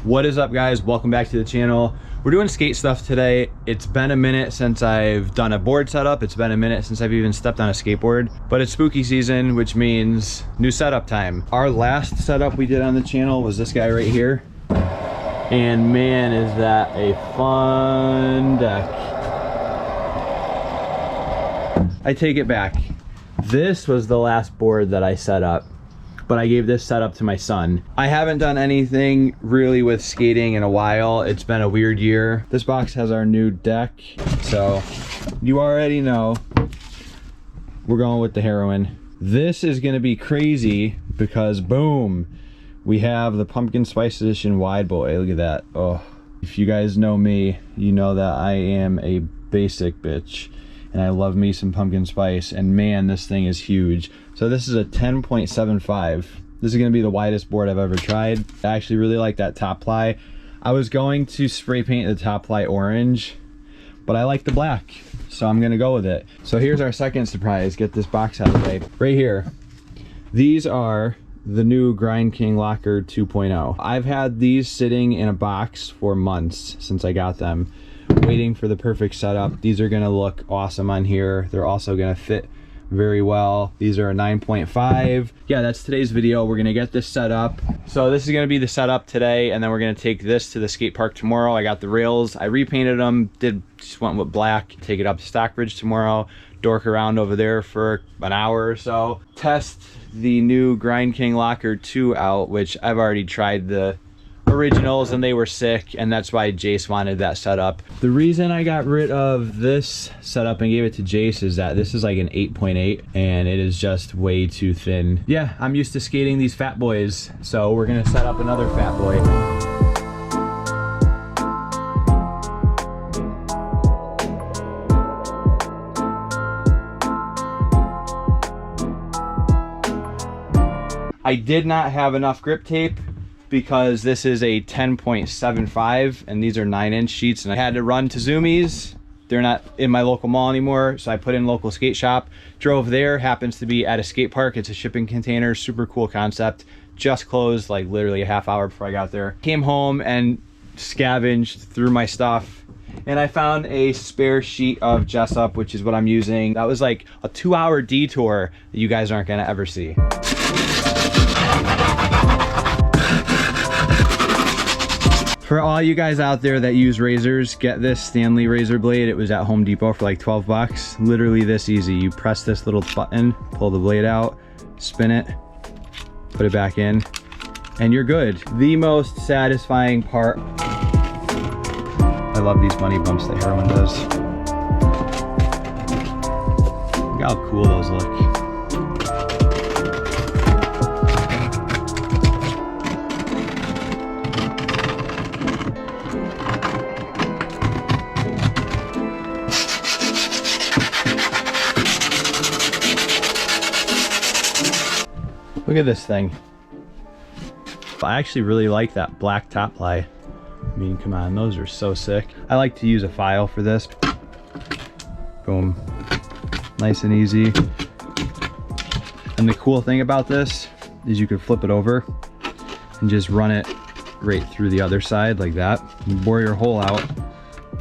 What is up, guys? Welcome back to the channel. We're doing skate stuff today. It's been a minute since I've done a board setup. It's been a minute since I've even stepped on a skateboard, but it's spooky season, which means new setup time. Our last setup we did on the channel was this guy right here. And man, is that a fun deck. I take it back. This was the last board that I set up, but I gave this setup to my son. I haven't done anything really with skating in a while. It's been a weird year. This box has our new deck, so you already know we're going with the Heroin. This is gonna be crazy because boom, we have the Pumpkin Spice Edition Wide Boy. Look at that. Oh, if you guys know me, you know that I am a basic bitch and I love me some pumpkin spice, and man, this thing is huge. So this is a 10.75. This is gonna be the widest board I've ever tried. I actually really like that top ply. I was going to spray paint the top ply orange, but I like the black, so I'm gonna go with it. So here's our second surprise. Get this box out of the way. Right here, these are the new Grind King Locker 2.0. I've had these sitting in a box for months since I got them, waiting for the perfect setup. These are gonna look awesome on here. They're also gonna fit very well. These are a 9.5. Yeah, that's today's video. We're gonna get this set up. So this is gonna be the setup today, and then we're gonna take this to the skate park tomorrow. I got the rails, I repainted them, just went with black. Take it up to Stockbridge tomorrow, dork around over there for an hour or so. Test the new Grind King Locker 2 out, which I've already tried the originals and they were sick, and that's why Jace wanted that setup. The reason I got rid of this setup and gave it to Jace is that this is like an 8.8 and it is just way too thin. Yeah, I'm used to skating these fat boys, so we're gonna set up another fat boy. I did not have enough grip tape because this is a 10.75 and these are 9-inch sheets, and I had to run to Zoomies. They're not in my local mall anymore, so I put in local skate shop. Drove there, happens to be at a skate park. It's a shipping container, super cool concept. Just closed like literally a half hour before I got there. Came home and scavenged through my stuff, and I found a spare sheet of Jessup, which is what I'm using. That was like a 2-hour detour that you guys aren't gonna ever see. For all you guys out there that use razors, get this Stanley razor blade. It was at Home Depot for like 12 bucks. Literally this easy. You press this little button, pull the blade out, spin it, put it back in, and you're good. The most satisfying part. I love these bunny bumps that Heroin does. Look how cool those look. Look at this thing. I actually really like that black top ply. I mean, come on, those are so sick. I like to use a file for this. Boom. Nice and easy. And the cool thing about this is you can flip it over and just run it right through the other side like that. You bore your hole out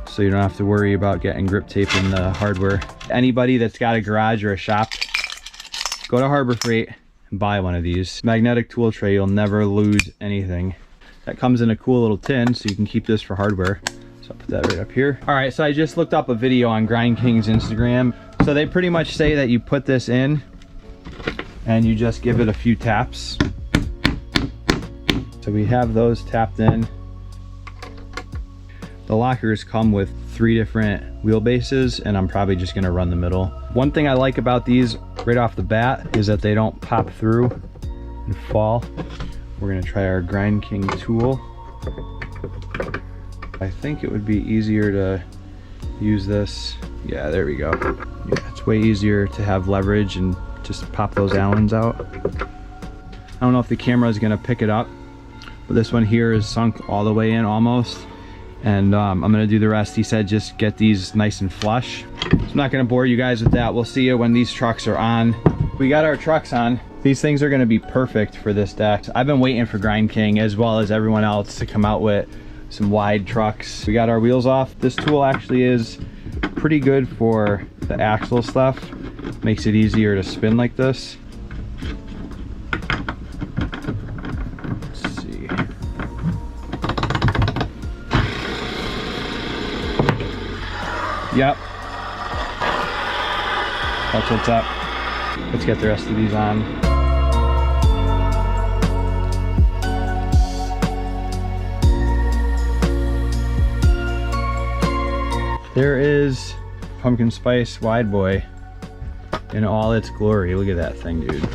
so you don't have to worry about getting grip tape in the hardware. Anybody that's got a garage or a shop, go to Harbor Freight and buy one of these. Magnetic tool tray, you'll never lose anything. That comes in a cool little tin, so you can keep this for hardware. So I'll put that right up here. All right, so I just looked up a video on Grind King's Instagram. So they pretty much say that you put this in and you just give it a few taps. So we have those tapped in. The lockers come with 3 different wheelbases, and I'm probably just gonna run the middle. One thing I like about these right off the bat is that they don't pop through and fall. We're gonna try our Grind King tool. I think it would be easier to use this. Yeah, there we go. Yeah, it's way easier to have leverage and just pop those Allens out. I don't know if the camera is gonna pick it up, but this one here is sunk all the way in almost. And I'm gonna do the rest. He said just get these nice and flush. So I'm not gonna bore you guys with that. We'll see you when these trucks are on. We got our trucks on. These things are gonna be perfect for this deck. I've been waiting for Grind King as well as everyone else to come out with some wide trucks. We got our wheels off. This tool actually is pretty good for the axle stuff. Makes it easier to spin like this. Let's see. Yep. That's what's up. Let's get the rest of these on. There is pumpkin spice wide boy in all its glory. Look at that thing, dude.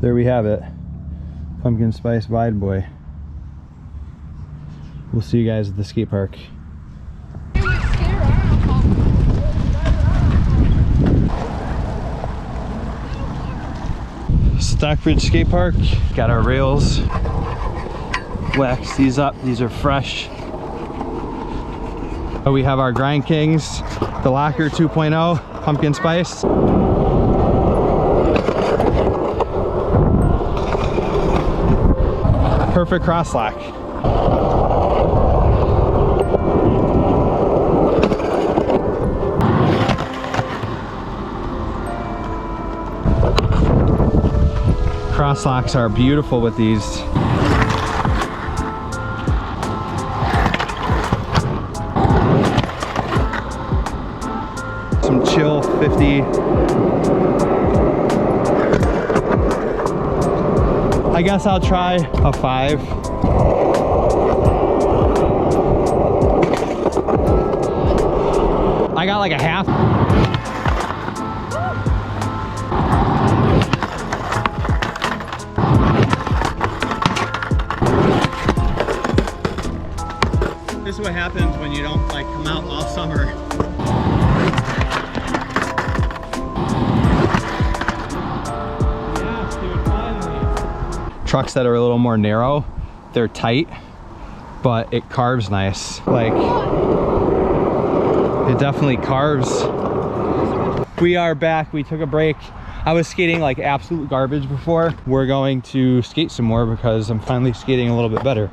There we have it, pumpkin spice wide boy. We'll see you guys at the skate park. Stockbridge Skate Park, got our rails. Wax these up, these are fresh. We have our Grind Kings, the Locker 2.0, pumpkin spice. Perfect cross lock. Cross locks are beautiful with these. Some chill 50. I guess I'll try a 5. I got like a half. This is what happens when you don't like come out all summer. Trucks that are a little more narrow, they're tight, but it carves nice. Like, it definitely carves. We are back, we took a break. I was skating like absolute garbage before. We're going to skate some more because I'm finally skating a little bit better.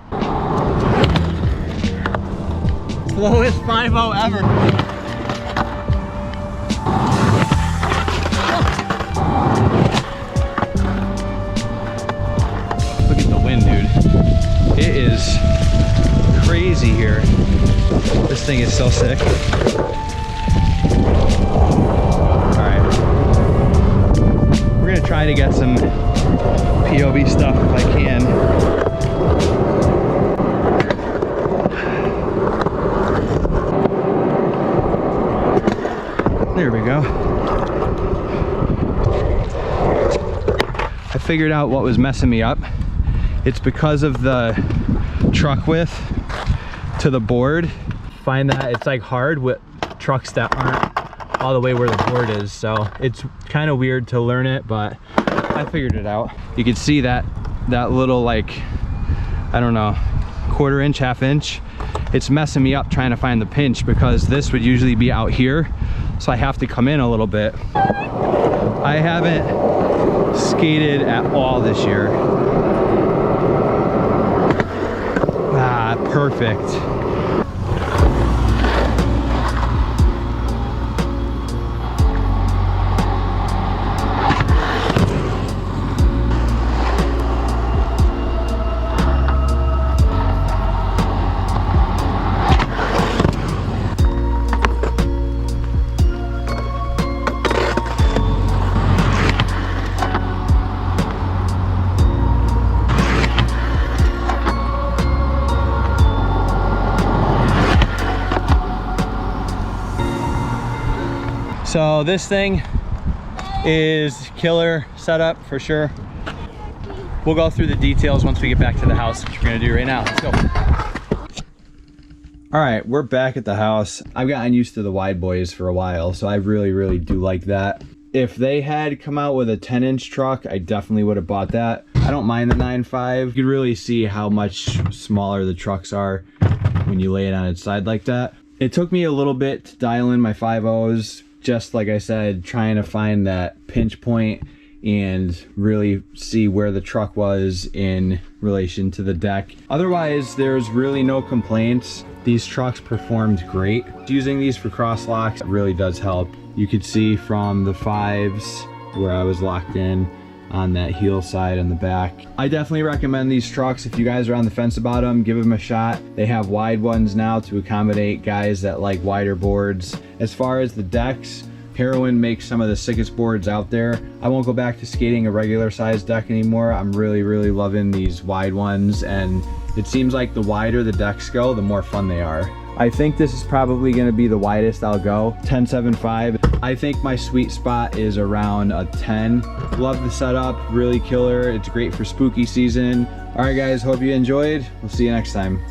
Slowest 5.0 ever. It is crazy here. This thing is so sick. Alright. We're gonna try to get some POV stuff if I can. There we go. I figured out what was messing me up. It's because of the truck width to the board. Find that it's like hard with trucks that aren't all the way where the board is. So it's kind of weird to learn it, but I figured it out. You can see that little like, I don't know, 1/4 inch, 1/2 inch. It's messing me up trying to find the pinch because this would usually be out here. So I have to come in a little bit. I haven't skated at all this year. Perfect. So this thing is killer setup for sure. We'll go through the details once we get back to the house, which we're gonna do right now. Let's go. All right, we're back at the house. I've gotten used to the wide boys for a while, so I really do like that. If they had come out with a 10-inch truck, I definitely would have bought that. I don't mind the 9.5. You can really see how much smaller the trucks are when you lay it on its side like that. It took me a little bit to dial in my 5.0s, just like I said, trying to find that pinch point and really see where the truck was in relation to the deck. Otherwise, there's really no complaints. These trucks performed great. Using these for cross locks really does help. You could see from the 5s where I was locked in on that heel side and the back. I definitely recommend these trucks. If you guys are on the fence about them, give them a shot. They have wide ones now to accommodate guys that like wider boards. As far as the decks, Heroin makes some of the sickest boards out there. I won't go back to skating a regular size deck anymore. I'm really loving these wide ones, and it seems like the wider the decks go, the more fun they are. I think this is probably gonna be the widest I'll go, 10.75. I think my sweet spot is around a 10. Love the setup, really killer. It's great for spooky season. All right guys, hope you enjoyed. We'll see you next time.